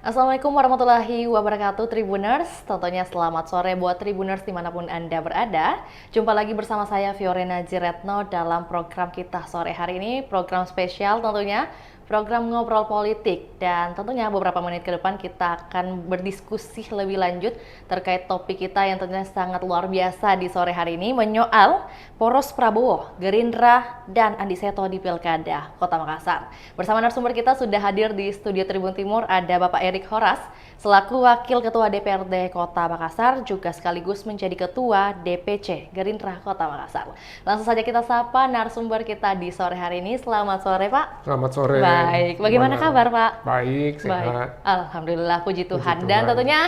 Assalamualaikum warahmatullahi wabarakatuh Tribuners. Tentunya selamat sore buat Tribuners dimanapun Anda berada. Jumpa lagi bersama saya Fiorena Jiretno dalam program kita sore hari ini. Program spesial tentunya, program ngobrol politik. Dan tentunya beberapa menit ke depan kita akan berdiskusi lebih lanjut terkait topik kita yang tentunya sangat luar biasa di sore hari ini. Menyoal poros Prabowo, Gerindra, dan Andi Seto di Pilkada Kota Makassar. Bersama narasumber kita sudah hadir di studio Tribun Timur ada Bapak Erik Horas selaku Wakil Ketua DPRD Kota Makassar juga sekaligus menjadi Ketua DPC Gerindra Kota Makassar. Langsung saja kita sapa narasumber kita di sore hari ini. Selamat sore Pak. Selamat sore. Baik, bagaimana kabar Pak? Baik, sehat. Baik. Alhamdulillah, puji Tuhan. Puji Dan Tuhan. tentunya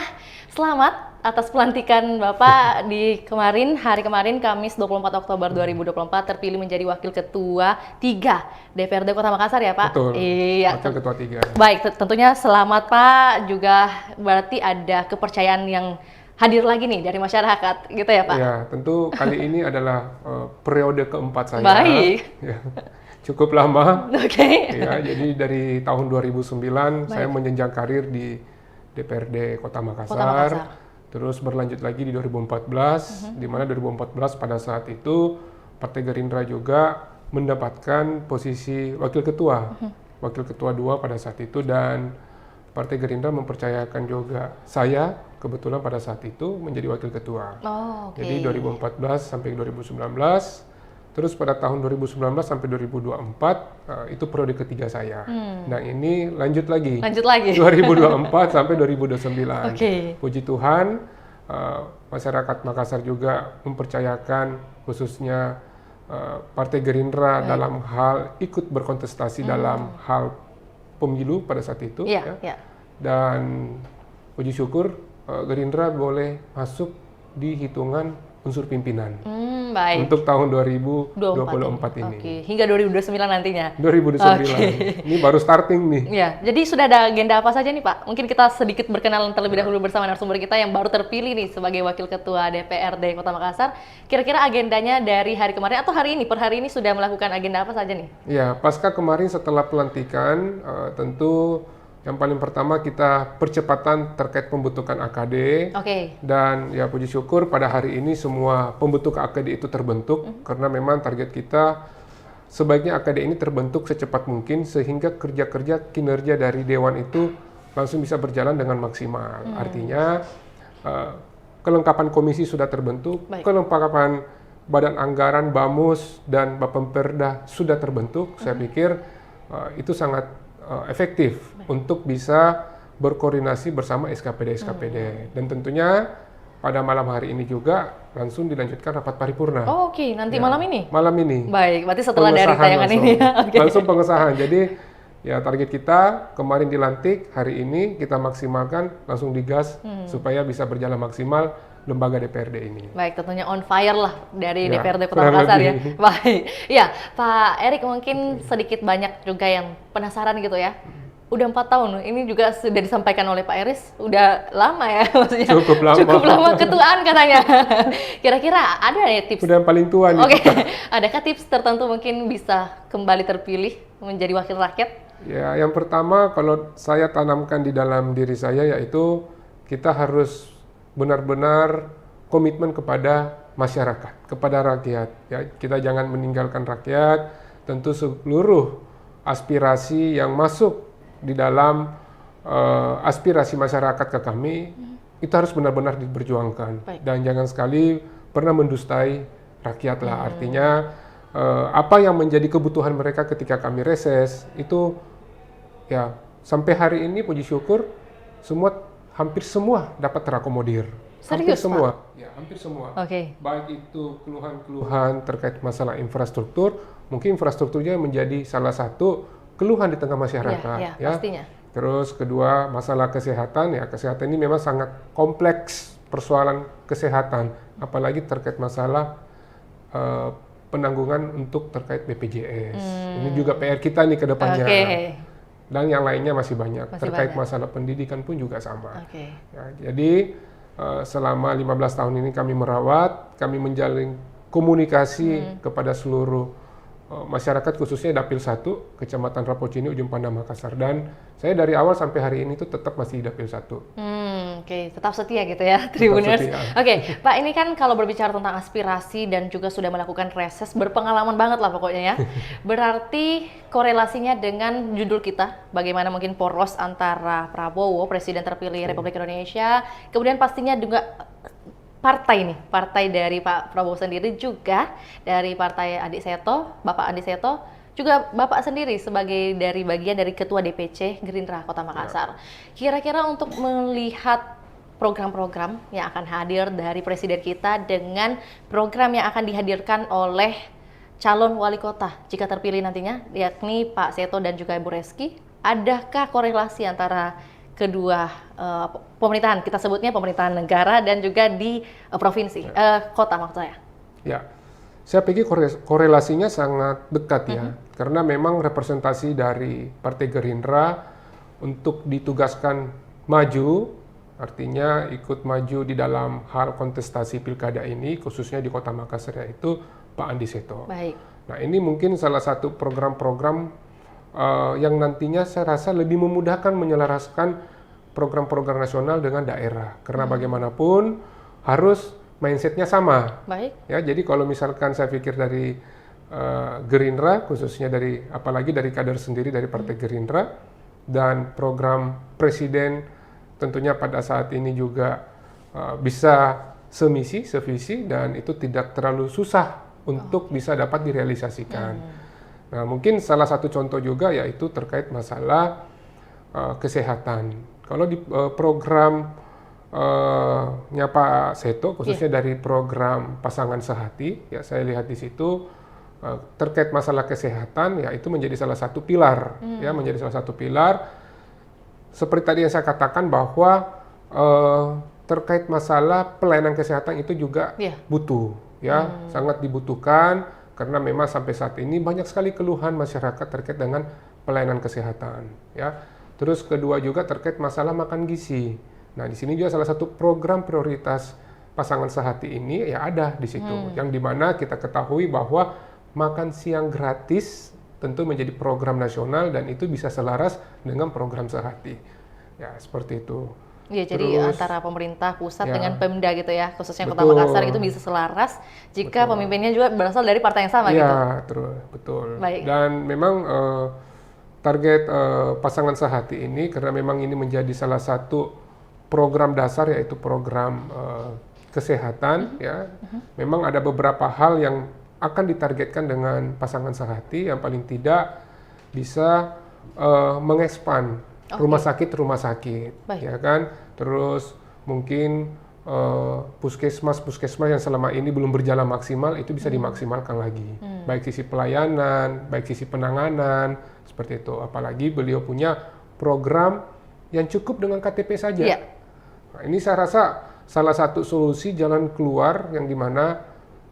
selamat atas pelantikan Bapak di hari kemarin Kamis 24 Oktober 2024 terpilih menjadi Wakil Ketua 3 DPRD Kota Makassar ya Pak? Betul. Iya. Wakil Ketua 3. Baik, tentunya selamat Pak. Juga berarti ada kepercayaan yang hadir lagi nih dari masyarakat, gitu ya Pak? Ya, tentu kali ini adalah periode keempat saya. Baik. Ya, cukup lama. Oke. Ya, jadi dari tahun 2009 saya menjenjang karir di DPRD Kota Makassar. Terus berlanjut lagi di 2014, di mana 2014 pada saat itu Partai Gerindra juga mendapatkan posisi Wakil Ketua, Wakil Ketua 2 pada saat itu, dan Partai Gerindra mempercayakan juga saya kebetulan pada saat itu menjadi Wakil Ketua. Oh, oke. Jadi 2014 sampai 2019, terus pada tahun 2019 sampai 2024 itu periode ketiga saya. Nah ini lanjut lagi. Lanjut lagi. 2024 sampai 2029. Oke. Puji Tuhan, masyarakat Makassar juga mempercayakan khususnya Partai Gerindra dalam hal ikut berkontestasi dalam hal pemilu pada saat itu. Iya, iya. Dan puji syukur Gerindra boleh masuk di hitungan unsur pimpinan. Baik. Untuk tahun 2024 ini. Oke, hingga 2029 nantinya. 2029. Oke. Ini baru starting nih. Ya, jadi sudah ada agenda apa saja nih Pak? Mungkin kita sedikit berkenalan terlebih dahulu bersama narasumber kita yang baru terpilih nih sebagai Wakil Ketua DPRD Kota Makassar. Kira-kira agendanya dari hari kemarin atau hari ini, per hari ini sudah melakukan agenda apa saja nih? Ya, pasca kemarin setelah pelantikan, tentu yang paling pertama kita percepatan terkait pembentukan AKD. Oke. Dan ya puji syukur pada hari ini semua pembentuk AKD itu terbentuk karena memang target kita sebaiknya AKD ini terbentuk secepat mungkin sehingga kerja-kerja kinerja dari Dewan itu langsung bisa berjalan dengan maksimal. Artinya kelengkapan komisi sudah terbentuk, kelengkapan Badan Anggaran, Bamus, dan Bapemperda sudah terbentuk. Saya pikir itu sangat efektif untuk bisa berkoordinasi bersama SKPD. Dan tentunya pada malam hari ini juga langsung dilanjutkan rapat paripurna. Oh, oke, nanti malam ini? Malam ini. Baik, berarti setelah dari tayangan langsung, ini ya. Oke. Langsung pengesahan. Jadi ya target kita kemarin dilantik, hari ini kita maksimalkan langsung digas supaya bisa berjalan maksimal lembaga DPRD ini. Baik, tentunya on fire lah dari Ya, DPRD Kota Makassar ya. lebih. Baik, ya Pak Erik mungkin sedikit banyak juga yang penasaran gitu ya. Udah 4 tahun, ini juga sudah disampaikan oleh Pak Eris, udah lama ya maksudnya. Cukup lama. ketuaan katanya. Kira-kira ada ya tips? Udah yang paling tua nih. Oke, adakah tips tertentu mungkin bisa kembali terpilih menjadi wakil rakyat? Ya, yang pertama kalau saya tanamkan di dalam diri saya yaitu kita harus benar-benar komitmen kepada masyarakat, kepada rakyat. Ya, kita jangan meninggalkan rakyat. Tentu seluruh aspirasi yang masuk di dalam aspirasi masyarakat ke kami itu harus benar-benar diperjuangkan. Baik. Dan jangan sekali pernah mendustai rakyat lah. Artinya apa yang menjadi kebutuhan mereka ketika kami reses itu ya sampai hari ini puji syukur hampir semua dapat terakomodir. Hampir Serius, semua. Ya, hampir semua. Oke. Baik itu keluhan-keluhan terkait masalah infrastruktur, mungkin infrastrukturnya menjadi salah satu keluhan di tengah masyarakat. Iya, Ya. pastinya. Terus kedua masalah kesehatan, ya kesehatan ini memang sangat kompleks persoalan kesehatan, apalagi terkait masalah penanggungan untuk terkait BPJS. Ini juga PR kita nih ke depannya. Oke. Dan yang lainnya masih banyak. Masih Terkait banyak. masalah pendidikan pun juga sama. Oke. Ya, jadi selama 15 tahun ini kami merawat, kami menjalin komunikasi kepada seluruh masyarakat khususnya Dapil 1, Kecamatan Rapocini, Ujung Pandang, Makassar. Dan saya dari awal sampai hari ini tuh tetap masih di Dapil 1. Oke, tetap setia gitu ya, Tribuners. setia. Oke, Pak, ini kan kalau berbicara tentang aspirasi dan juga sudah melakukan reses, berpengalaman banget lah pokoknya ya. Berarti korelasinya dengan judul kita, bagaimana mungkin poros antara Prabowo, Presiden terpilih Republik Indonesia, kemudian pastinya juga partai dari Pak Prabowo sendiri, juga dari partai Andi Seto, Bapak Andi Seto, juga Bapak sendiri sebagai dari bagian dari Ketua DPC Gerindra Kota Makassar. Kira-kira untuk melihat program-program yang akan hadir dari Presiden kita dengan program yang akan dihadirkan oleh calon wali kota jika terpilih nantinya, yakni Pak Seto dan juga Ibu Reski, adakah korelasi antara kedua pemerintahan, kita sebutnya pemerintahan negara dan juga di provinsi, kota maksud saya? Ya, saya pikir korelasinya sangat dekat ya, karena memang representasi dari Partai Gerindra untuk ditugaskan maju, artinya ikut maju di dalam hal kontestasi pilkada ini, khususnya di Kota Makassar, yaitu Pak Andi Seto. Baik. Nah, ini mungkin salah satu program-program yang nantinya saya rasa lebih memudahkan menyelaraskan program-program nasional dengan daerah. Karena bagaimanapun harus mindsetnya sama. Baik. Ya, jadi kalau misalkan saya pikir dari Gerindra, khususnya apalagi dari kader sendiri dari Partai Gerindra, dan program Presiden tentunya pada saat ini juga bisa sevisi, dan itu tidak terlalu susah untuk bisa dapat direalisasikan. Nah, mungkin salah satu contoh juga yaitu terkait masalah kesehatan. Kalau di programnya Pak Seto, khususnya dari program Pasangan Sehati, ya saya lihat di situ terkait masalah kesehatan, ya itu menjadi salah satu pilar, ya menjadi salah satu pilar. Seperti tadi yang saya katakan bahwa terkait masalah pelayanan kesehatan itu juga butuh, ya sangat dibutuhkan. Karena memang sampai saat ini banyak sekali keluhan masyarakat terkait dengan pelayanan kesehatan, ya. Terus kedua juga terkait masalah makan gizi. Nah, di sini juga salah satu program prioritas Pasangan Sehati ini ya ada di situ, yang dimana kita ketahui bahwa makan siang gratis tentu menjadi program nasional dan itu bisa selaras dengan program Sehati. Ya, seperti itu. Iya, jadi antara pemerintah pusat dengan Pemda gitu ya, khususnya Kota Makassar itu bisa selaras jika pemimpinnya juga berasal dari partai yang sama gitu. Iya, betul. Baik. Dan memang target Pasangan Sehati ini, karena memang ini menjadi salah satu program dasar yaitu program kesehatan, ya. Memang ada beberapa hal yang akan ditargetkan dengan Pasangan Sehati, yang paling tidak bisa mengekspan rumah sakit, ya kan. Terus mungkin puskesmas yang selama ini belum berjalan maksimal itu bisa dimaksimalkan lagi, baik sisi pelayanan, baik sisi penanganan, seperti itu. Apalagi beliau punya program yang cukup dengan KTP saja. Nah, ini saya rasa salah satu solusi jalan keluar yang dimana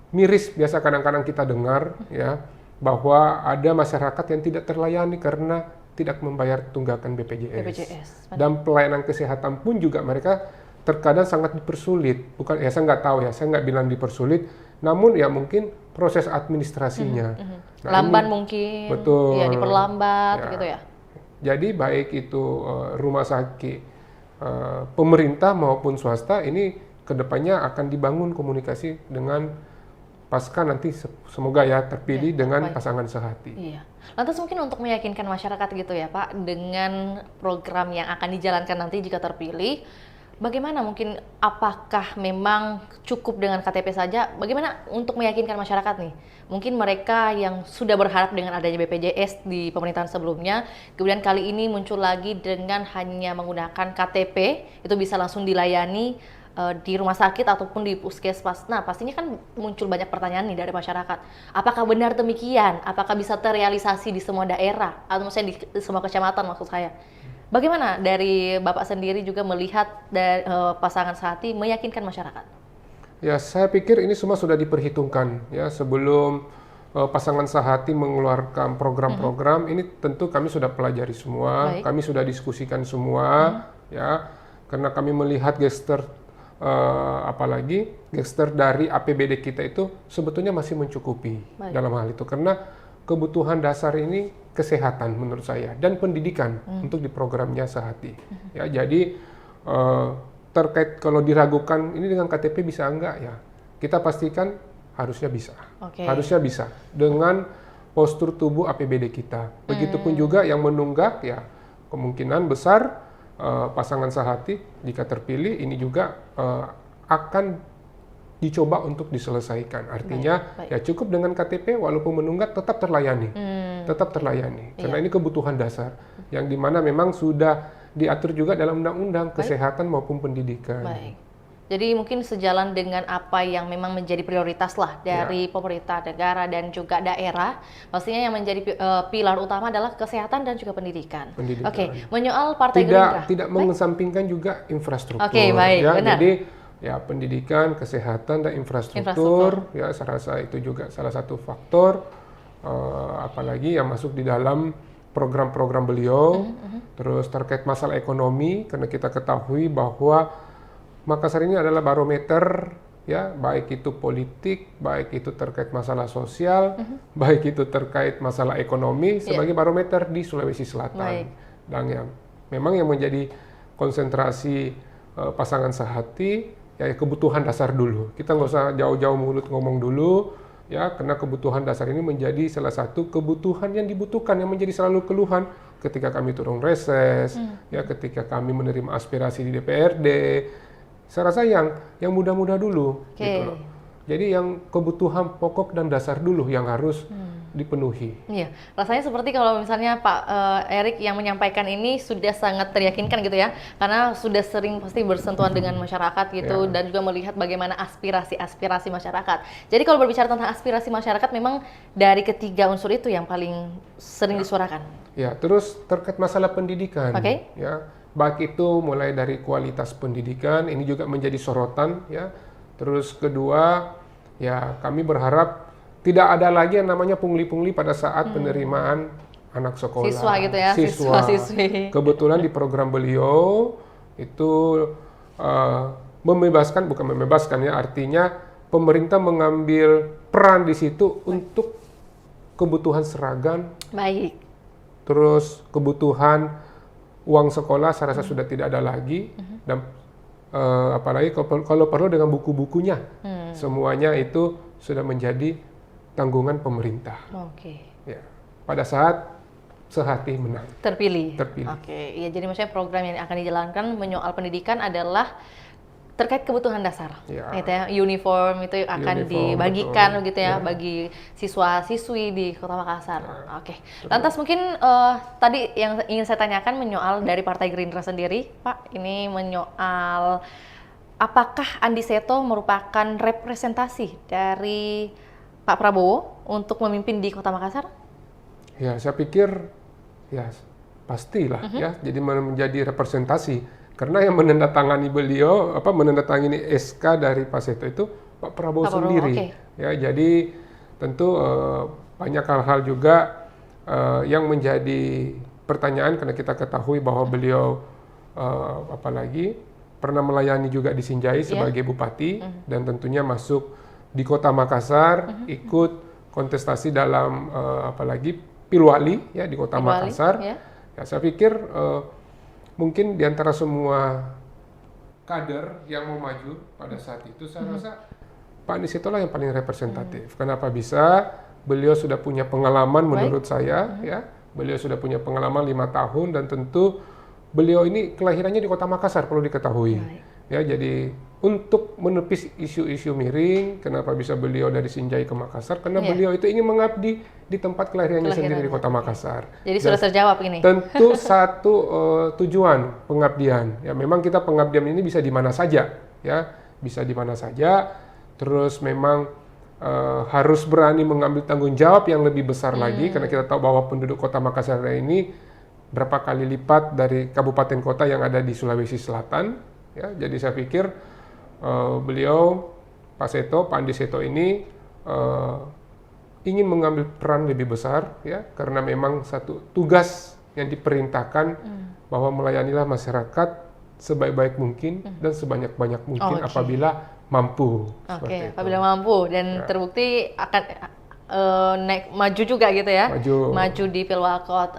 miris biasa kadang-kadang kita dengar, ya, bahwa ada masyarakat yang tidak terlayani karena tidak membayar tunggakan BPJS. Dan pelayanan kesehatan pun juga mereka terkadang sangat dipersulit. Bukan, ya saya nggak tahu ya, saya nggak bilang dipersulit, namun ya mungkin proses administrasinya. Nah, lamban mungkin, betul, ya diperlambat gitu ya. Jadi baik itu rumah sakit pemerintah maupun swasta ini kedepannya akan dibangun komunikasi dengan pasca nanti semoga ya terpilih dengan Pasangan Sehati. Iya. Lantas mungkin untuk meyakinkan masyarakat gitu ya Pak, dengan program yang akan dijalankan nanti jika terpilih, bagaimana mungkin, apakah memang cukup dengan KTP saja? Bagaimana untuk meyakinkan masyarakat nih? Mungkin mereka yang sudah berharap dengan adanya BPJS di pemerintahan sebelumnya, kemudian kali ini muncul lagi dengan hanya menggunakan KTP, itu bisa langsung dilayani di rumah sakit ataupun di puskesmas. Nah, pastinya kan muncul banyak pertanyaan nih dari masyarakat. Apakah benar demikian? Apakah bisa terrealisasi di semua daerah? Atau misalnya di semua kecamatan maksud saya. Bagaimana dari Bapak sendiri juga melihat dari Pasangan Sehati meyakinkan masyarakat? Ya, saya pikir ini semua sudah diperhitungkan ya sebelum Pasangan Sehati mengeluarkan program-program. Ini tentu kami sudah pelajari semua, kami sudah diskusikan semua, ya, karena kami melihat gestur apalagi gestur dari APBD kita itu sebetulnya masih mencukupi dalam hal itu, karena kebutuhan dasar ini kesehatan menurut saya dan pendidikan untuk di programnya Sehati. Ya, jadi terkait kalau diragukan ini dengan KTP bisa enggak ya, kita pastikan harusnya bisa. Harusnya bisa dengan postur tubuh APBD kita. Begitupun juga yang menunggak ya kemungkinan besar pasangan Sehati jika terpilih ini juga akan dicoba untuk diselesaikan. Artinya ya cukup dengan KTP walaupun menunggak tetap terlayani. Tetap terlayani. Karena ini kebutuhan dasar yang dimana memang sudah diatur juga dalam undang-undang kesehatan maupun pendidikan. Baik. Jadi mungkin sejalan dengan apa yang memang menjadi prioritas lah dari pemerintah negara dan juga daerah, pastinya yang menjadi pilar utama adalah kesehatan dan juga pendidikan. Oke, menyoal Partai Gerindra. Tidak mengesampingkan juga infrastruktur. Baik, ya, benar. Jadi ya pendidikan, kesehatan dan infrastruktur ya saya rasa itu juga salah satu faktor apalagi yang masuk di dalam program-program beliau. Terus terkait masalah ekonomi karena kita ketahui bahwa Makassar ini adalah barometer ya, baik itu politik, baik itu terkait masalah sosial, baik itu terkait masalah ekonomi sebagai barometer di Sulawesi Selatan. Dan yang memang yang menjadi konsentrasi pasangan Sehati ya kebutuhan dasar dulu. Kita nggak usah jauh-jauh mulut ngomong dulu ya, karena kebutuhan dasar ini menjadi salah satu kebutuhan yang dibutuhkan, yang menjadi selalu keluhan ketika kami turun reses, ya ketika kami menerima aspirasi di DPRD. Saya rasa yang mudah-mudah dulu, gitu loh. Jadi yang kebutuhan pokok dan dasar dulu yang harus dipenuhi. Iya, rasanya seperti kalau misalnya Pak Erik yang menyampaikan ini sudah sangat teryakinkan gitu ya, karena sudah sering pasti bersentuhan dengan masyarakat gitu dan juga melihat bagaimana aspirasi masyarakat. Jadi kalau berbicara tentang aspirasi masyarakat, memang dari ketiga unsur itu yang paling sering disuarakan. Ya, terus terkait masalah pendidikan, ya, baik itu mulai dari kualitas pendidikan ini juga menjadi sorotan ya. Terus kedua, ya kami berharap tidak ada lagi yang namanya pungli-pungli pada saat penerimaan anak sekolah. Siswa gitu ya, siswa-siswi. Kebetulan di program beliau itu bukan membebaskan ya, artinya pemerintah mengambil peran di situ untuk kebutuhan seragam. Baik. Terus kebutuhan uang sekolah saya rasa sudah tidak ada lagi dan apalagi kalau perlu dengan buku-bukunya semuanya itu sudah menjadi tanggungan pemerintah. Ya, pada saat Sehati menang. Terpilih. Ya jadi maksudnya program yang akan dijalankan menyoal pendidikan adalah terkait kebutuhan dasar. Gitu ya, uniform itu akan dibagikan begitu ya bagi siswa-siswi di Kota Makassar. Lantas mungkin tadi yang ingin saya tanyakan menyoal dari Partai Gerindra sendiri, Pak, ini menyoal apakah Andi Seto merupakan representasi dari Pak Prabowo untuk memimpin di Kota Makassar? Ya, saya pikir ya pastilah ya, jadi menjadi representasi. Karena yang menandatangani beliau, menandatangani SK dari Pak Seto itu Pak Prabowo sendiri. Ya, jadi tentu banyak hal-hal juga yang menjadi pertanyaan karena kita ketahui bahwa beliau apalagi pernah melayani juga di Sinjai sebagai bupati dan tentunya masuk di Kota Makassar ikut kontestasi dalam apalagi Pilwali ya di Kota Makassar. Ya, saya pikir mungkin di antara semua kader yang mau maju pada saat itu, saya rasa Pak Andi Seto lah yang paling representatif. Kenapa bisa? Beliau sudah punya pengalaman menurut saya, ya. Beliau sudah punya pengalaman 5 tahun dan tentu beliau ini kelahirannya di Kota Makassar perlu diketahui. Ya, jadi untuk menepis isu-isu miring, kenapa bisa beliau dari Sinjai ke Makassar? Karena beliau itu ingin mengabdi di tempat kelahirannya sendiri di Kota Makassar. Jadi sudah terjawab ini. Tentu satu tujuan pengabdian. Ya, memang kita pengabdian ini bisa di mana saja, ya, bisa di mana saja. Terus memang harus berani mengambil tanggung jawab yang lebih besar lagi, karena kita tahu bahwa penduduk Kota Makassar ini berapa kali lipat dari kabupaten kota yang ada di Sulawesi Selatan. Ya, jadi saya pikir beliau Pak Andi Seto ini ingin mengambil peran lebih besar ya, karena memang satu tugas yang diperintahkan bahwa melayanilah masyarakat sebaik-baik mungkin dan sebanyak-banyak mungkin apabila mampu. Apabila mampu dan terbukti akan maju juga gitu ya, Maju. di Pilwakot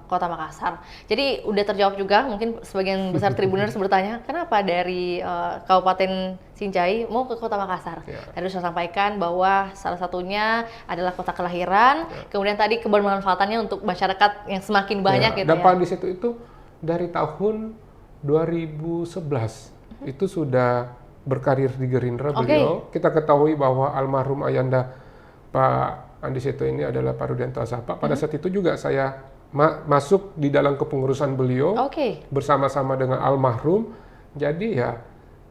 Kota Makassar. Jadi udah terjawab juga, mungkin sebagian besar Tribuners bertanya kenapa dari Kabupaten Sinjai mau ke Kota Makassar. Tadi sudah sampaikan bahwa salah satunya adalah kota kelahiran, kemudian tadi kebermanfaatannya untuk masyarakat yang semakin banyak gitu Dan ya. Pak Andi Seto itu dari tahun 2011 itu sudah berkarir di Gerindra beliau. Kita ketahui bahwa almarhum ayahanda Pak Andi Seto ini adalah Pak Rudianto Azapa. Pada saat itu juga saya masuk di dalam kepengurusan beliau bersama-sama dengan almarhum. Jadi ya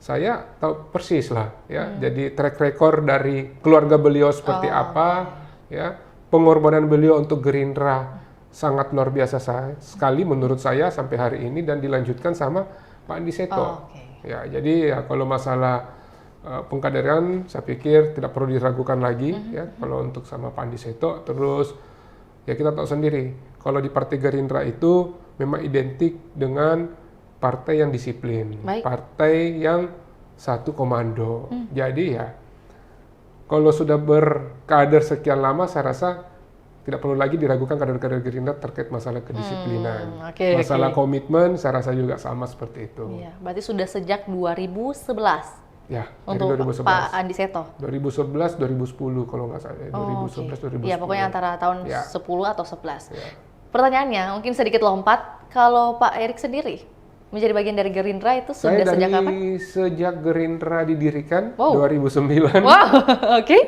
saya tahu persis lah ya. Jadi track record dari keluarga beliau seperti apa ya. Pengorbanan beliau untuk Gerindra sangat luar biasa sekali menurut saya sampai hari ini dan dilanjutkan sama Pak Andi Seto. Ya, jadi ya kalau masalah pengkaderan saya pikir tidak perlu diragukan lagi ya kalau untuk sama Pak Andi Seto. Terus ya kita tahu sendiri kalau di Partai Gerindra itu memang identik dengan partai yang disiplin, partai yang satu komando. Jadi ya kalau sudah berkader sekian lama saya rasa tidak perlu lagi diragukan kader-kader Gerindra terkait masalah kedisiplinan. Masalah komitmen saya rasa juga sama seperti itu. Iya, berarti sudah sejak 2011. Ya, untuk 2011. Pak Andi Seto. 2011, 2010 kalau nggak salah. 2011, 2010. Iya, pokoknya antara tahun 10 atau 11. Pertanyaannya mungkin sedikit lompat, kalau Pak Erik sendiri menjadi bagian dari Gerindra itu sudah sejak kapan? Sejak Gerindra didirikan 2009. Wow, oke.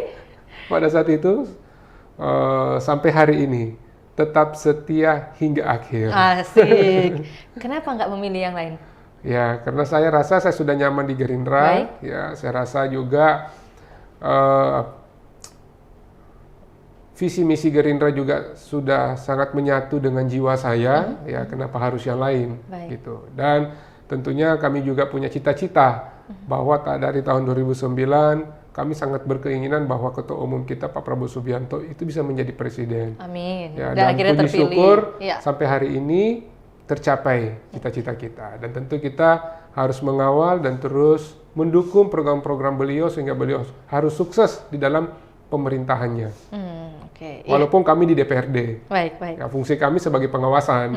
Pada saat itu sampai hari ini tetap setia hingga akhir. Asik. Kenapa nggak memilih yang lain? Ya, karena saya rasa saya sudah nyaman di Gerindra. Ya, saya rasa juga visi misi Gerindra juga sudah sangat menyatu dengan jiwa saya. Ya, kenapa harus yang lain? Gitu. Dan tentunya kami juga punya cita-cita bahwa dari tahun 2009 kami sangat berkeinginan bahwa Ketua Umum kita Pak Prabowo Subianto itu bisa menjadi presiden. Amin. Ya, dan akhirnya puji terpilih. Syukur sampai hari ini tercapai cita-cita kita, dan tentu kita harus mengawal dan terus mendukung program-program beliau sehingga beliau harus sukses di dalam pemerintahannya. Walaupun kami di DPRD, ya, fungsi kami sebagai pengawasan,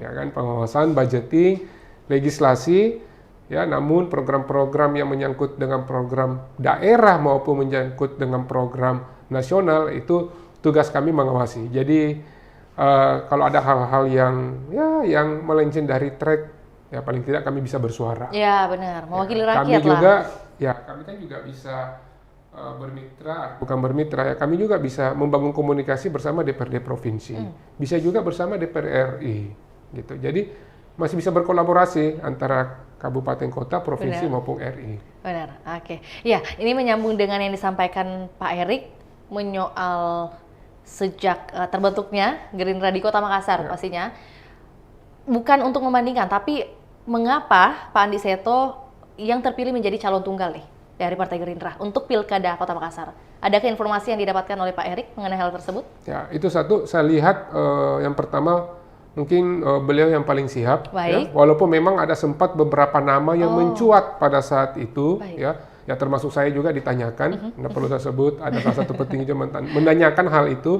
ya kan, pengawasan, budgeting, legislasi, ya, namun program-program yang menyangkut dengan program daerah maupun menyangkut dengan program nasional itu tugas kami mengawasi. Jadi kalau ada hal-hal yang melenceng dari track, ya paling tidak kami bisa bersuara. Ya benar, mewakili rakyat kami juga, ya kami kan juga bisa kami juga bisa membangun komunikasi bersama DPRD provinsi, bisa juga bersama DPR RI, gitu. Jadi masih bisa berkolaborasi antara kabupaten kota, provinsi maupun RI. Benar, oke. Ya, ini menyambung dengan yang disampaikan Pak Erik menyoal sejak terbentuknya Gerindra di Kota Makassar pastinya. Bukan untuk membandingkan, tapi mengapa Pak Andi Seto yang terpilih menjadi calon tunggal nih dari Partai Gerindra untuk Pilkada Kota Makassar? Adakah informasi yang didapatkan oleh Pak Erik mengenai hal tersebut? Ya, itu satu, saya lihat yang pertama mungkin beliau yang paling siap, ya, walaupun memang ada sempat beberapa nama yang mencuat pada saat itu, ya termasuk saya juga ditanyakan, tidak perlu saya sebut, ada salah satu petinggi juga menanyakan hal itu.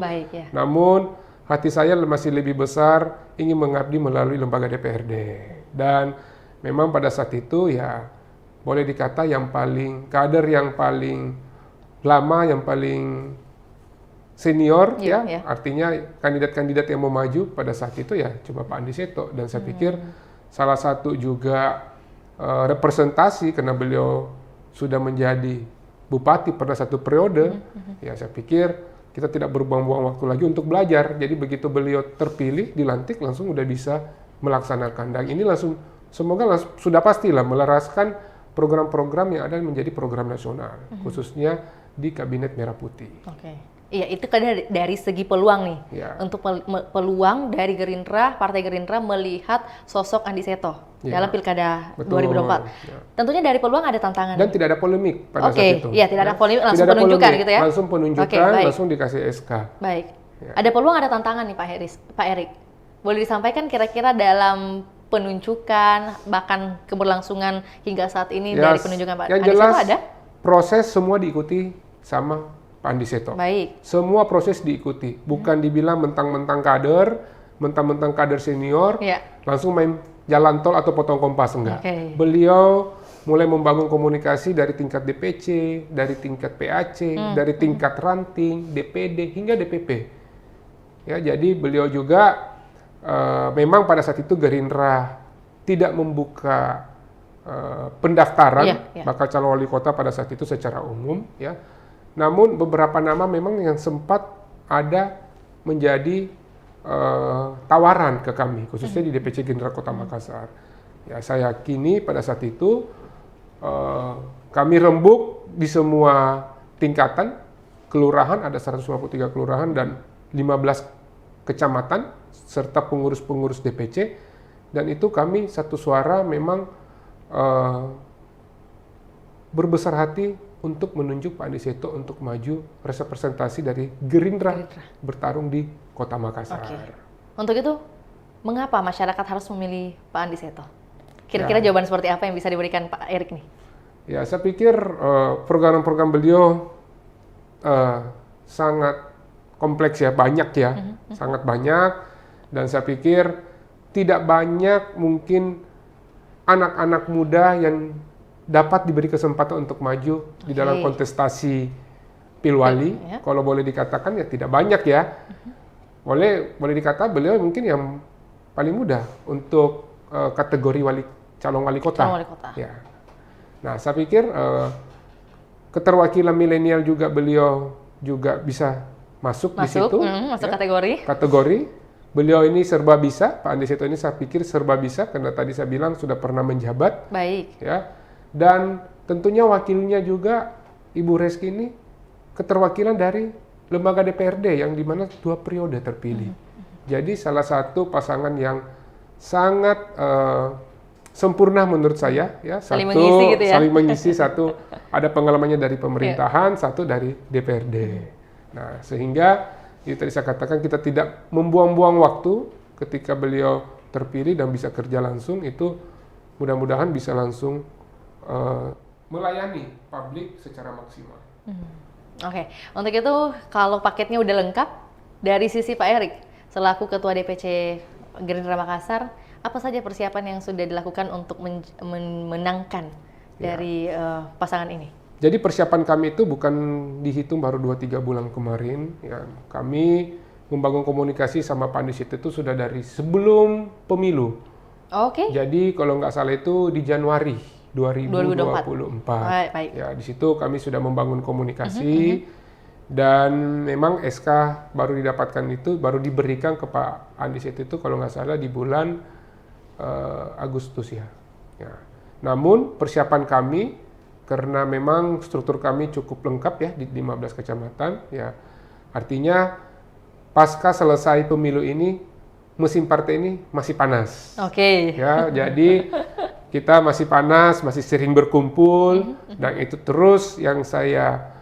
Namun hati saya masih lebih besar ingin mengabdi melalui lembaga DPRD, dan memang pada saat itu ya boleh dikata yang paling kader, yang paling lama, yang paling senior, artinya kandidat-kandidat yang mau maju pada saat itu ya cuma Pak Andi Seto, dan saya pikir salah satu juga representasi karena beliau sudah menjadi bupati pada satu periode, ya saya pikir kita tidak berbuang-buang waktu lagi untuk belajar. Jadi begitu beliau terpilih, dilantik, langsung udah bisa melaksanakan. Dan ini langsung, semoga sudah pastilah melaraskan program-program yang ada menjadi program nasional, khususnya di Kabinet Merah Putih. Iya, itu kan dari segi peluang nih. Untuk peluang dari Gerindra, Partai Gerindra melihat sosok Andi Seto dalam Pilkada 2024. Tentunya dari peluang ada tantangan. Dan tidak ada polemik pada saat itu. Iya, tidak ada polemik, langsung penunjukan gitu ya. Langsung penunjukan, langsung dikasih SK. Baik. Ada peluang, ada tantangan nih Pak Erik. Boleh disampaikan kira-kira dalam penunjukan, bahkan keberlangsungan hingga saat ini dari penunjukan Pak Andi Seto ada? Proses semua diikuti sama Pak Andi Seto. Baik. Semua proses diikuti, bukan dibilang mentang-mentang kader senior, langsung main jalan tol atau potong kompas, enggak. Beliau mulai membangun komunikasi dari tingkat DPC, dari tingkat PAC, dari tingkat ranting, DPD, hingga DPP. Ya, jadi beliau juga memang pada saat itu Gerindra tidak membuka pendaftaran bakal calon wali kota pada saat itu secara umum, ya. Namun beberapa nama memang yang sempat ada menjadi tawaran ke kami, khususnya di DPC Gerindra Kota Makassar. Ya, saya yakini pada saat itu kami rembuk di semua tingkatan kelurahan, ada 153 kelurahan dan 15 kecamatan serta pengurus-pengurus DPC, dan itu kami satu suara memang berbesar hati untuk menunjuk Pak Andi Seto untuk maju representasi dari Gerindra bertarung di Kota Makassar. Untuk itu, mengapa masyarakat harus memilih Pak Andi Seto? Kira-kira jawaban seperti apa yang bisa diberikan Pak Erik nih? Ya, saya pikir program-program beliau sangat kompleks ya, banyak ya, sangat banyak, dan saya pikir tidak banyak mungkin anak-anak muda yang dapat diberi kesempatan untuk maju di dalam kontestasi Pilwali. Kalau boleh dikatakan ya tidak banyak ya. Boleh dikatakan beliau mungkin yang paling muda untuk kategori calon wali kota. Ya. Nah, saya pikir keterwakilan milenial juga beliau juga bisa masuk di situ. Masuk kategori. Beliau ini serba bisa, Pak Andi Seto ini saya pikir serba bisa, karena tadi saya bilang sudah pernah menjabat. Baik. Ya. Dan tentunya wakilnya juga Ibu Reski ini keterwakilan dari lembaga DPRD yang dimana 2 periode terpilih. Jadi salah satu pasangan yang sangat sempurna menurut saya, ya. Saling mengisi gitu ya. Saling mengisi, satu ada pengalamannya dari pemerintahan, satu dari DPRD. Nah, sehingga itu tadi saya katakan kita tidak membuang-buang waktu ketika beliau terpilih dan bisa kerja langsung, itu mudah-mudahan bisa langsung melayani publik secara maksimal. Oke, untuk itu kalau paketnya udah lengkap dari sisi Pak Erik selaku Ketua DPC Gerindra Makassar, apa saja persiapan yang sudah dilakukan untuk menangkan dari pasangan ini? Jadi persiapan kami itu bukan dihitung baru 2-3 bulan kemarin. Ya. Kami membangun komunikasi sama Pak Andi Seto itu sudah dari sebelum pemilu. Jadi kalau nggak salah itu di Januari 2024. Baik. Ya, di situ kami sudah membangun komunikasi dan memang SK baru didapatkan itu, baru diberikan ke Pak Andi Seto itu kalau nggak salah di bulan Agustus ya. Namun persiapan kami, karena memang struktur kami cukup lengkap ya di 15 kecamatan, ya artinya pasca selesai pemilu ini mesin partai ini masih panas. Ya, jadi kita masih panas, masih sering berkumpul, dan itu terus yang saya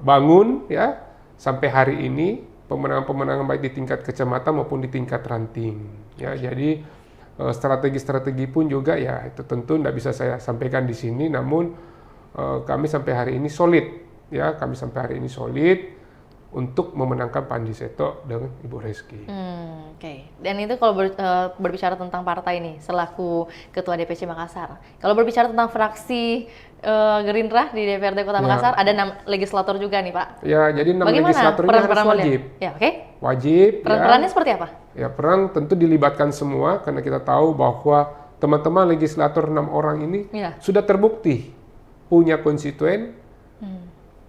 bangun ya sampai hari ini, pemenangan-pemenangan baik di tingkat kecamatan maupun di tingkat ranting. Ya, jadi strategi-strategi pun juga ya itu tentu tidak bisa saya sampaikan di sini, namun kami sampai hari ini solid ya, untuk memenangkan Pak Andi Seto dengan Ibu Reski. Dan itu kalau berbicara tentang partai ini selaku Ketua DPC Makassar, kalau berbicara tentang fraksi Gerindra di DPRD Kota Makassar, ada 6 legislator juga nih Pak. Ya, jadi 6 legislator ini harus wajib. Wajib. Peran-perannya seperti apa? Ya, peran tentu dilibatkan semua, karena kita tahu bahwa teman-teman legislator 6 orang ini sudah terbukti punya konstituen,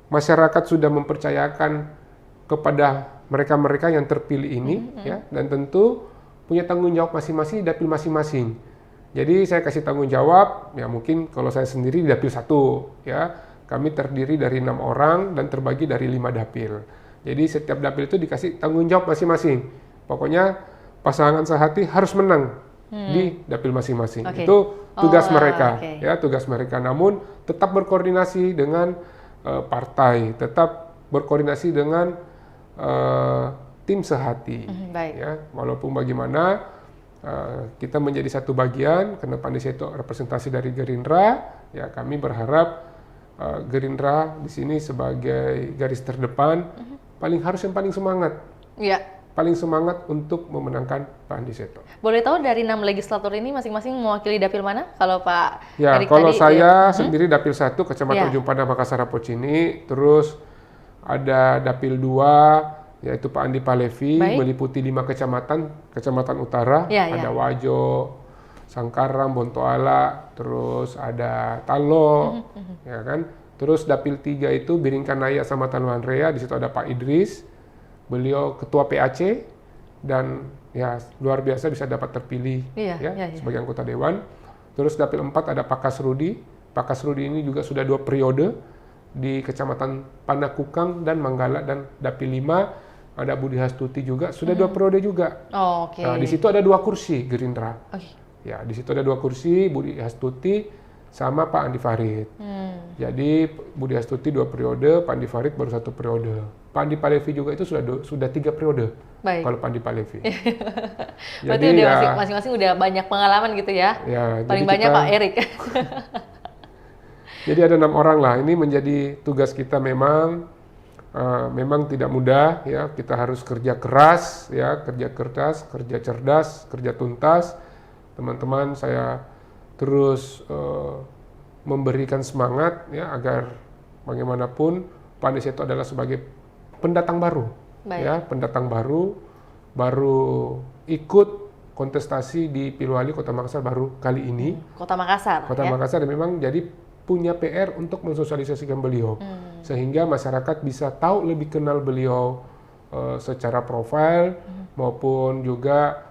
masyarakat sudah mempercayakan kepada mereka-mereka yang terpilih ini, ya, dan tentu punya tanggung jawab masing-masing di dapil masing-masing. Jadi saya kasih tanggung jawab, ya mungkin kalau saya sendiri di dapil 1, ya, kami terdiri dari 6 orang dan terbagi dari 5 dapil. Jadi setiap dapil itu dikasih tanggung jawab masing-masing. Pokoknya pasangan sehati harus menang di dapil masing-masing. Itu tugas mereka, ya, tugas mereka. Namun tetap berkoordinasi dengan partai, tetap berkoordinasi dengan tim sehati. Ya, walaupun bagaimana kita menjadi satu bagian, karena Pak Andi Seto representasi dari Gerindra, ya kami berharap Gerindra di sini sebagai garis terdepan, yang paling semangat. Iya. Paling semangat untuk memenangkan Pak Andi Seto. Boleh tahu dari 6 legislator ini masing-masing mewakili dapil mana? Kalau Pak Ya, Erik kalau tadi, saya sendiri dapil 1 Kecamatan Ya. Ujung Pandang Makassar Rapocini, terus ada dapil 2 yaitu Pak Andi Palevi, Baik. meliputi 5 kecamatan utara, Ya, ada ya. Wajo, Sangkaram, Bontoala, terus ada Talo, ya kan. Terus dapil 3 itu Biringkanaya sama Tanuan Rea, di situ ada Pak Idris, beliau ketua PAC dan ya luar biasa bisa dapat terpilih Iya. sebagai anggota dewan. Terus dapil 4 ada Pak Kasrudi. Pak Kasrudi ini juga sudah 2 periode di Kecamatan Panakukang dan Manggala, dan dapil 5 ada Budi Hastuti juga sudah 2 periode juga. Oh, oke. Nah, di situ ada 2 kursi Gerindra. Oke. Ya, di situ ada 2 kursi, Budi Hastuti sama Pak Andi Farid. Jadi Budi Hastuti 2 periode, Pak Andi Farid baru 1 periode. Pak Andi Palevi juga itu sudah 3 periode. Baik. Kalau Pak Andi Palevi. Berarti udah masing-masing udah banyak pengalaman gitu ya. Ya, Paling jadi banyak Pak Erik. Jadi ada 6 orang lah. Ini menjadi tugas kita memang tidak mudah ya. Kita harus kerja keras ya, kerja cerdas, kerja tuntas. Teman-teman, saya terus memberikan semangat ya agar bagaimanapun Pak Andi Seto adalah sebagai pendatang baru. Baik. Ya, pendatang baru ikut kontestasi di Pilwali Kota Makassar baru kali ini. Kota Makassar. Kota ya? Makassar memang jadi punya PR untuk mensosialisasikan beliau, sehingga masyarakat bisa tahu lebih kenal beliau secara profil maupun juga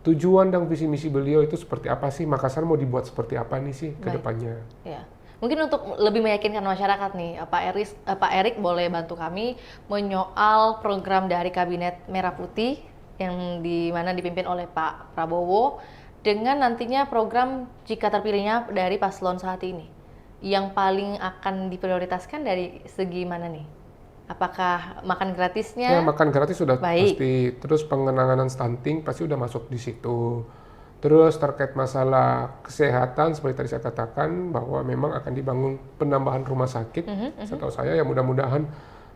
tujuan dan visi misi beliau itu seperti apa sih, Makassar mau dibuat seperti apa nih sih ke Baik. depannya. Ya. Mungkin untuk lebih meyakinkan masyarakat nih, Pak Erik boleh bantu kami menyoal program dari Kabinet Merah Putih yang mana dipimpin oleh Pak Prabowo dengan nantinya program jika terpilihnya dari paslon saat ini. Yang paling akan diprioritaskan dari segi mana nih? Apakah makan gratisnya? Ya, makan gratis sudah Baik. pasti, terus pengenangan stunting pasti udah masuk di situ. Terus terkait masalah kesehatan seperti tadi saya katakan bahwa memang akan dibangun penambahan rumah sakit. Setahu saya ya mudah-mudahan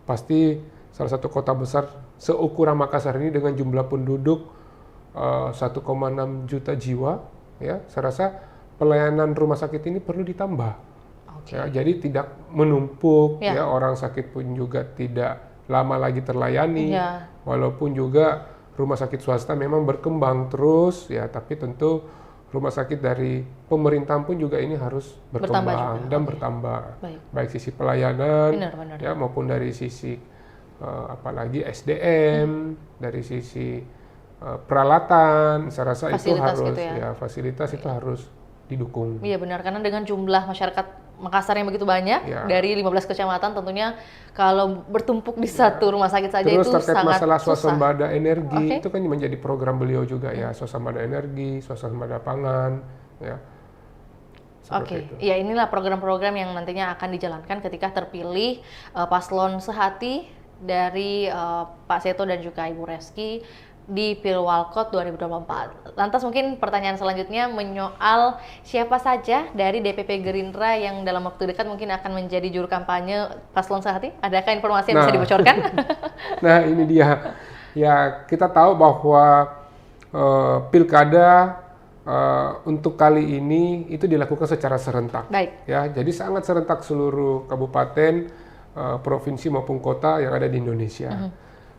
pasti salah satu kota besar seukuran Makassar ini dengan jumlah penduduk 1,6 juta jiwa ya, saya rasa pelayanan rumah sakit ini perlu ditambah. Ya, jadi tidak menumpuk ya, orang sakit pun juga tidak lama lagi terlayani. Walaupun juga rumah sakit swasta memang berkembang terus ya, tapi tentu rumah sakit dari pemerintahan pun juga ini harus berkembang dan bertambah. Baik sisi pelayanan Benar. ya maupun dari sisi apalagi SDM, dari sisi peralatan, saya rasa Fasilitas itu harus gitu ya. Fasilitas itu harus didukung. Iya benar, karena dengan jumlah masyarakat Makassar yang begitu banyak, dari 15 kecamatan tentunya kalau bertumpuk di satu rumah sakit saja Terus itu sangat terkait masalah susah. swasembada energi, itu kan menjadi program beliau juga ya, swasembada energi, swasembada pangan, ya. Oke, ya inilah program-program yang nantinya akan dijalankan ketika terpilih paslon sehati dari Pak Seto dan juga Ibu Reski di Pilwalkot 2024. Lantas mungkin pertanyaan selanjutnya menyoal siapa saja dari DPP Gerindra yang dalam waktu dekat mungkin akan menjadi juru kampanye paslon sehati? Adakah informasi yang bisa dibocorkan? Nah ini dia, ya kita tahu bahwa pilkada untuk kali ini itu dilakukan secara serentak. Baik. Ya, jadi sangat serentak seluruh kabupaten, provinsi maupun kota yang ada di Indonesia.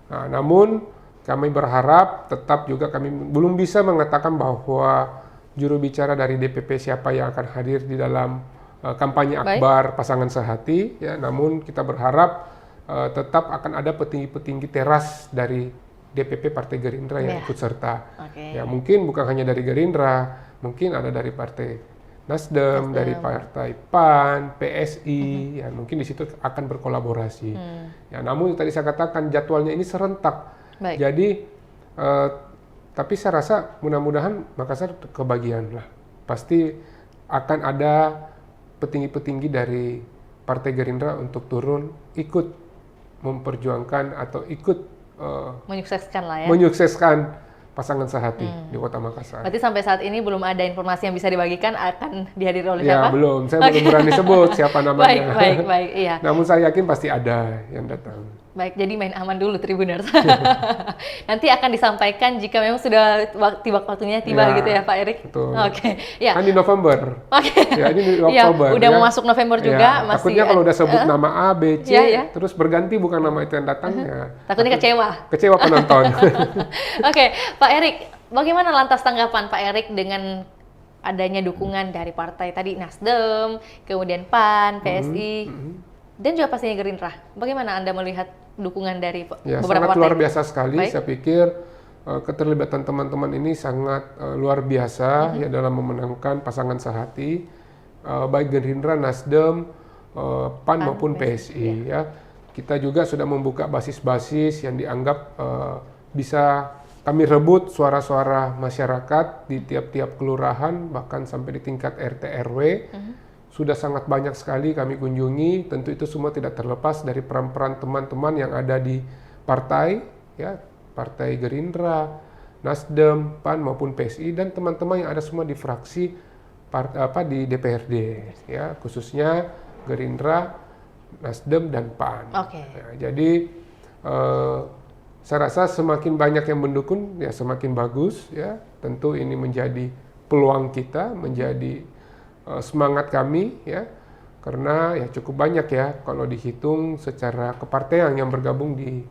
Nah, namun kami berharap tetap juga kami belum bisa mengatakan bahwa juru bicara dari DPP siapa yang akan hadir di dalam kampanye akbar pasangan sehati. Ya, namun kita berharap tetap akan ada petinggi-petinggi teras dari DPP Partai Gerindra yang ikut serta. Ya, mungkin bukan hanya dari Gerindra, mungkin ada dari Partai Nasdem, dari Partai PAN, PSI, ya mungkin di situ akan berkolaborasi. Ya, namun tadi saya katakan jadwalnya ini serentak. Jadi, tapi saya rasa mudah-mudahan Makassar kebagian lah. Pasti akan ada petinggi-petinggi dari Partai Gerindra untuk turun ikut memperjuangkan atau ikut menyukseskan lah ya. Menyukseskan pasangan sehati di Kota Makassar. Berarti sampai saat ini belum ada informasi yang bisa dibagikan akan dihadiri oleh Ya siapa? belum, saya belum berani sebut siapa namanya. Baik, iya. Namun saya yakin pasti ada yang datang. Baik, jadi main aman dulu Tribuners. Nanti akan disampaikan jika memang sudah waktunya tiba Ya, gitu ya Pak Erik? betul. Oke, ya. Kan di November. Oke. Ya, ini di Iya, Oktober. udah ya. mau masuk November juga, Ya, masih takutnya kalau udah sebut nama A, B, C, Ya. terus berganti bukan nama itu yang datang, ya. Takutnya kecewa. Kecewa penonton. Oke, Pak Erik, bagaimana lantas tanggapan Pak Erik dengan adanya dukungan dari partai tadi Nasdem, kemudian PAN, PSI, dan juga pastinya Gerindra? Bagaimana Anda melihat dukungan dari Ya, beberapa sangat partai? luar biasa sekali. Baik. Saya pikir keterlibatan teman-teman ini sangat luar biasa ya dalam memenangkan pasangan sehati, baik Gerindra, Nasdem, PAN maupun PSI. Ya. Kita juga sudah membuka basis-basis yang dianggap bisa kami rebut suara-suara masyarakat di tiap-tiap kelurahan, bahkan sampai di tingkat RT RW. Sudah sangat banyak sekali kami kunjungi. Tentu itu semua tidak terlepas dari peran-peran teman-teman yang ada di partai, ya, Partai Gerindra, Nasdem, PAN maupun PSI, dan teman-teman yang ada semua di fraksi di DPRD, ya, khususnya Gerindra, Nasdem dan PAN. Oke. Ya, jadi saya rasa semakin banyak yang mendukung, ya semakin bagus, ya. Tentu ini menjadi peluang kita, menjadi semangat kami, ya, karena ya cukup banyak ya kalau dihitung secara kepartean yang bergabung di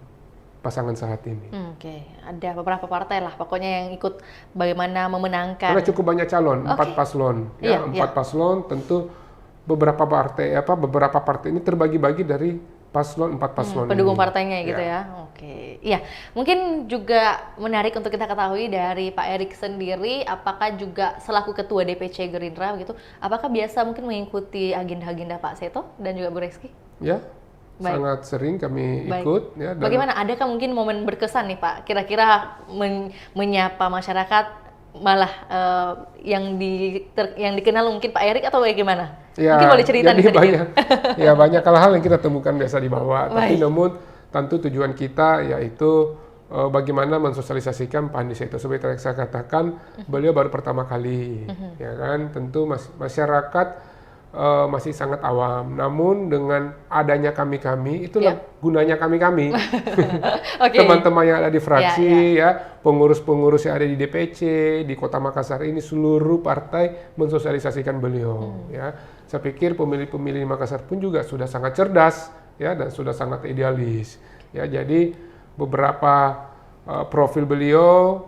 pasangan sehati ini. Oke, ada beberapa partai lah pokoknya yang ikut bagaimana memenangkan. Karena cukup banyak calon, 4 paslon, ya, Iya, 4 paslon, tentu beberapa partai ini terbagi-bagi dari paslon 4 paslon pendukung ini. partainya gitu ya. Oke. Iya, mungkin juga menarik untuk kita ketahui dari Pak Erik sendiri, apakah juga selaku ketua DPC Gerindra gitu, apakah biasa mungkin mengikuti agenda-agenda Pak Seto dan juga Bu Reski? Ya, Baik. sangat sering kami Baik. ikut. Ya, dan Bagaimana? Adakah mungkin momen berkesan nih Pak? Kira-kira menyapa masyarakat malah yang dikenal mungkin Pak Erik atau bagaimana? ya, Mungkin boleh cerita jadi nih sedikit. banyak, ya banyak hal-hal yang kita temukan biasa di bawah. Tapi Baik. namun tentu tujuan kita yaitu bagaimana mensosialisasikan Pak Andi Seto. Seperti yang saya katakan, beliau baru pertama kali, ya kan. Tentu masyarakat masih sangat awam. Namun dengan adanya kami-kami, itulah gunanya kami-kami. Oke. Teman-teman yang ada di fraksi, ya, pengurus-pengurus yang ada di DPC, di Kota Makassar ini, seluruh partai mensosialisasikan beliau. Ya, saya pikir pemilih-pemilih di Makassar pun juga sudah sangat cerdas, ya, dan sudah sangat idealis. Ya, jadi beberapa profil beliau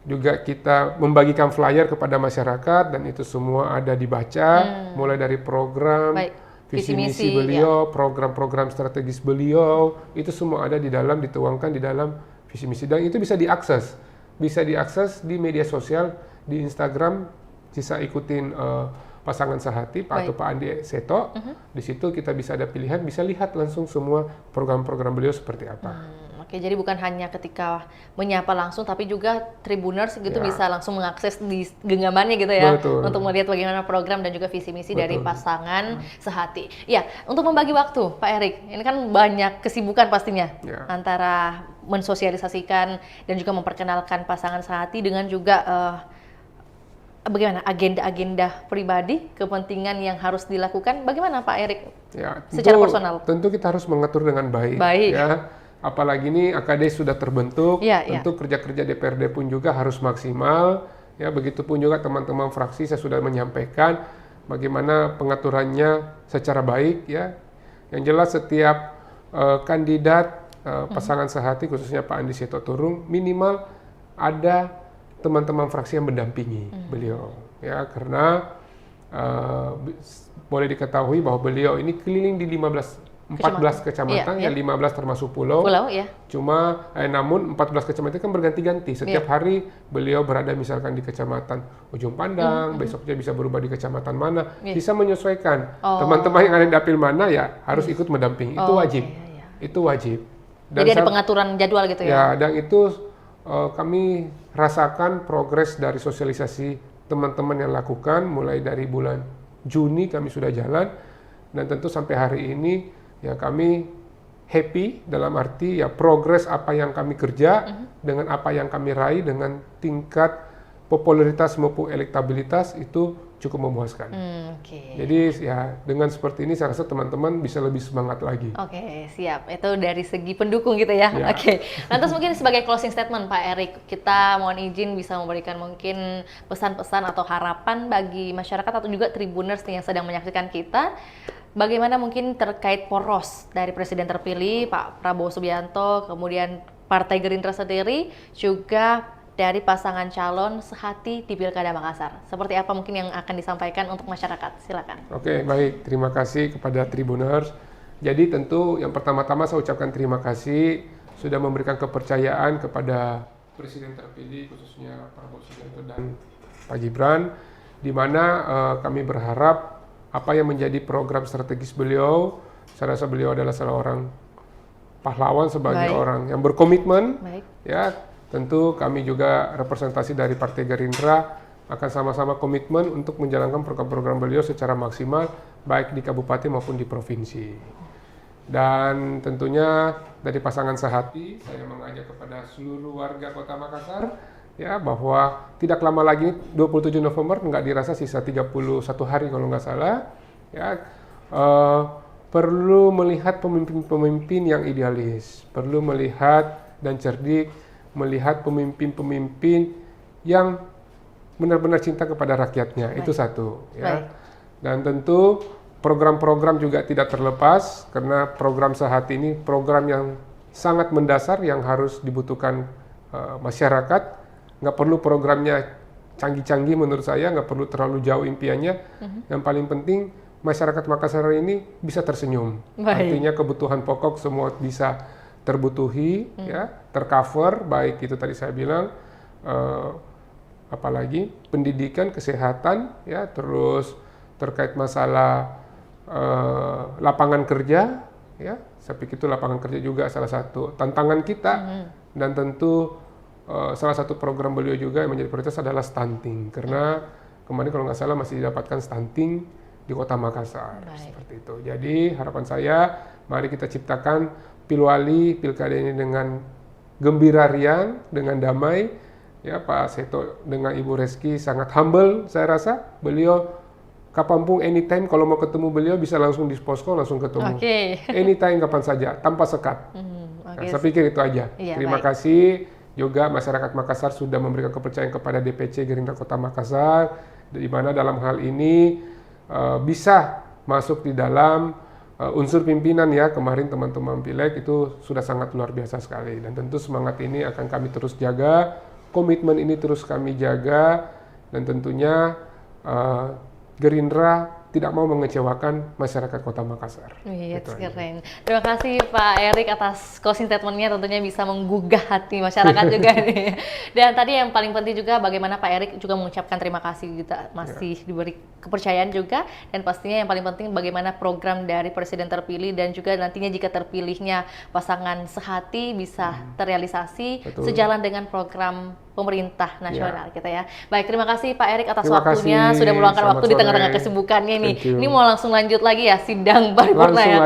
juga kita membagikan flyer kepada masyarakat dan itu semua ada dibaca, mulai dari program, Baik. visi misi Visi-misi, beliau, program-program strategis beliau, itu semua ada di dalam, dituangkan di dalam visi misi, dan itu bisa diakses di media sosial, di Instagram, bisa ikutin pasangan sehati Pak atau Pak Andi Seto. Di situ kita bisa ada pilihan, bisa lihat langsung semua program-program beliau seperti apa. Oke, jadi bukan hanya ketika menyapa langsung, tapi juga Tribuners gitu bisa langsung mengakses di genggamannya gitu ya, Betul. untuk melihat bagaimana program dan juga visi misi dari pasangan sehati. Ya, untuk membagi waktu, Pak Erik, ini kan banyak kesibukan pastinya antara mensosialisasikan dan juga memperkenalkan pasangan sehati dengan juga bagaimana agenda-agenda pribadi, kepentingan yang harus dilakukan. Bagaimana Pak Erik? Ya, Secara personal. Tentu kita harus mengatur dengan baik. Ya. Apalagi ini AKD sudah terbentuk, tentu kerja-kerja DPRD pun juga harus maksimal. Ya, begitupun juga teman-teman fraksi, saya sudah menyampaikan bagaimana pengaturannya secara baik. Ya, yang jelas setiap kandidat pasangan sehati, khususnya Pak Andi Seto Turung, minimal ada teman-teman fraksi yang mendampingi beliau. Ya, karena boleh diketahui bahwa beliau ini keliling di 14 kecamatan, ya 15 termasuk pulau. Ya. Cuma namun 14 kecamatan kan berganti-ganti. Setiap hari beliau berada misalkan di kecamatan Ujung Pandang, besoknya bisa berubah di kecamatan mana, bisa menyesuaikan. Teman-teman yang ada di dapil mana ya harus ikut mendampingi. Itu wajib. Itu wajib. Dan jadi ada pengaturan jadwal gitu ya. Ya, dan itu kami rasakan progres dari sosialisasi teman-teman yang lakukan mulai dari bulan Juni kami sudah jalan, dan tentu sampai hari ini ya kami happy dalam arti ya progres apa yang kami kerja dengan apa yang kami raih dengan tingkat popularitas maupun elektabilitas itu cukup memuaskan. Jadi ya dengan seperti ini saya rasa teman-teman bisa lebih semangat lagi. Oke, siap. Itu dari segi pendukung gitu ya. Ya. Oke. Lantas mungkin sebagai closing statement Pak Erik, kita mohon izin bisa memberikan mungkin pesan-pesan atau harapan bagi masyarakat atau juga Tribuners yang sedang menyaksikan kita. Bagaimana mungkin terkait poros dari Presiden terpilih Pak Prabowo Subianto, kemudian Partai Gerindra sendiri, juga dari pasangan calon sehati di Pilkada Makassar. Seperti apa mungkin yang akan disampaikan untuk masyarakat? Silakan. Oke, baik. Terima kasih kepada Tribuners. Jadi tentu yang pertama-tama saya ucapkan terima kasih sudah memberikan kepercayaan kepada Presiden terpilih khususnya Prabowo Subianto dan Pak Gibran, di mana kami berharap apa yang menjadi program strategis beliau, saya rasa beliau adalah seorang pahlawan sebagai orang yang berkomitmen. Ya, tentu kami juga representasi dari Partai Gerindra akan sama-sama komitmen untuk menjalankan program-program beliau secara maksimal baik di kabupaten maupun di provinsi. Dan tentunya dari pasangan sehati saya mengajak kepada seluruh warga Kota Makassar ya bahwa tidak lama lagi 27 November nggak dirasa sisa 31 hari kalau nggak salah ya perlu melihat pemimpin-pemimpin yang idealis, perlu melihat dan cerdik, melihat pemimpin-pemimpin yang benar-benar cinta kepada rakyatnya. Itu satu ya. Dan tentu program-program juga tidak terlepas karena program sehati ini program yang sangat mendasar yang harus dibutuhkan masyarakat. Nggak perlu programnya canggih-canggih menurut saya, nggak perlu terlalu jauh impiannya. Yang paling penting masyarakat Makassar ini bisa tersenyum. Artinya kebutuhan pokok semua bisa terbutuhi, ya, tercover, baik itu tadi saya bilang, apalagi pendidikan, kesehatan, ya, terus terkait masalah lapangan kerja, ya, saya pikir itu lapangan kerja juga salah satu tantangan kita, dan tentu salah satu program beliau juga yang menjadi prioritas adalah stunting, karena kemarin kalau nggak salah masih didapatkan stunting di Kota Makassar, seperti itu. Jadi harapan saya, mari kita ciptakan Pilwali Pilkada ini dengan gembira riang, dengan damai. Ya, Pak Seto dengan Ibu Reski sangat humble, saya rasa. Beliau kapanpun, anytime, kalau mau ketemu beliau bisa langsung di posko, langsung ketemu. Anytime, kapan saja, tanpa sekat. Nah, saya pikir itu aja. Terima kasih. Juga masyarakat Makassar sudah memberikan kepercayaan kepada DPC Gerindra Kota Makassar, di mana dalam hal ini bisa masuk di dalam unsur pimpinan ya. Kemarin teman-teman Pileg itu sudah sangat luar biasa sekali, dan tentu semangat ini akan kami terus jaga, komitmen ini terus kami jaga, dan tentunya Gerindra tidak mau mengecewakan masyarakat Kota Makassar. Iya, keren. Terima kasih Pak Erik atas closing statement-nya, tentunya bisa menggugah hati masyarakat juga nih. Dan tadi yang paling penting juga bagaimana Pak Erik juga mengucapkan terima kasih, kita masih diberi kepercayaan juga, dan pastinya yang paling penting bagaimana program dari Presiden terpilih dan juga nantinya jika terpilihnya pasangan sehati bisa terrealisasi sejalan dengan program pemerintah nasional kita ya. Baik, terima kasih Pak Erik atas waktunya, sudah meluangkan waktu di tengah-tengah kesibukannya nih. Ini mau langsung lanjut lagi ya sidang paripurna ya.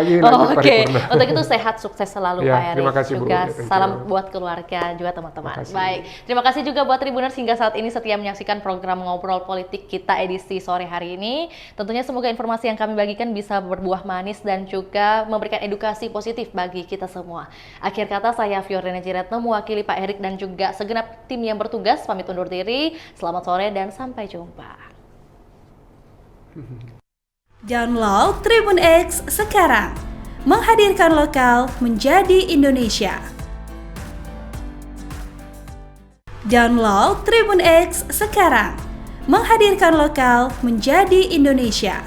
Oke. Untuk itu sehat, sukses selalu Pak Erik. Terima kasih, juga Bu. salam buat keluarga juga teman-teman. Baik, terima kasih juga buat Tribuners hingga saat ini setia menyaksikan program Ngobrol Politik kita edisi sore hari ini. Tentunya semoga informasi yang kami bagikan bisa berbuah manis dan juga memberikan edukasi positif bagi kita semua. Akhir kata, saya Fiorena Jiretno mewakili Pak Erik dan juga segenap tim yang bertugas pamit undur diri. Selamat sore dan sampai jumpa. Download Tribun X sekarang, menghadirkan lokal menjadi Indonesia. Download Tribun X sekarang, menghadirkan lokal menjadi Indonesia.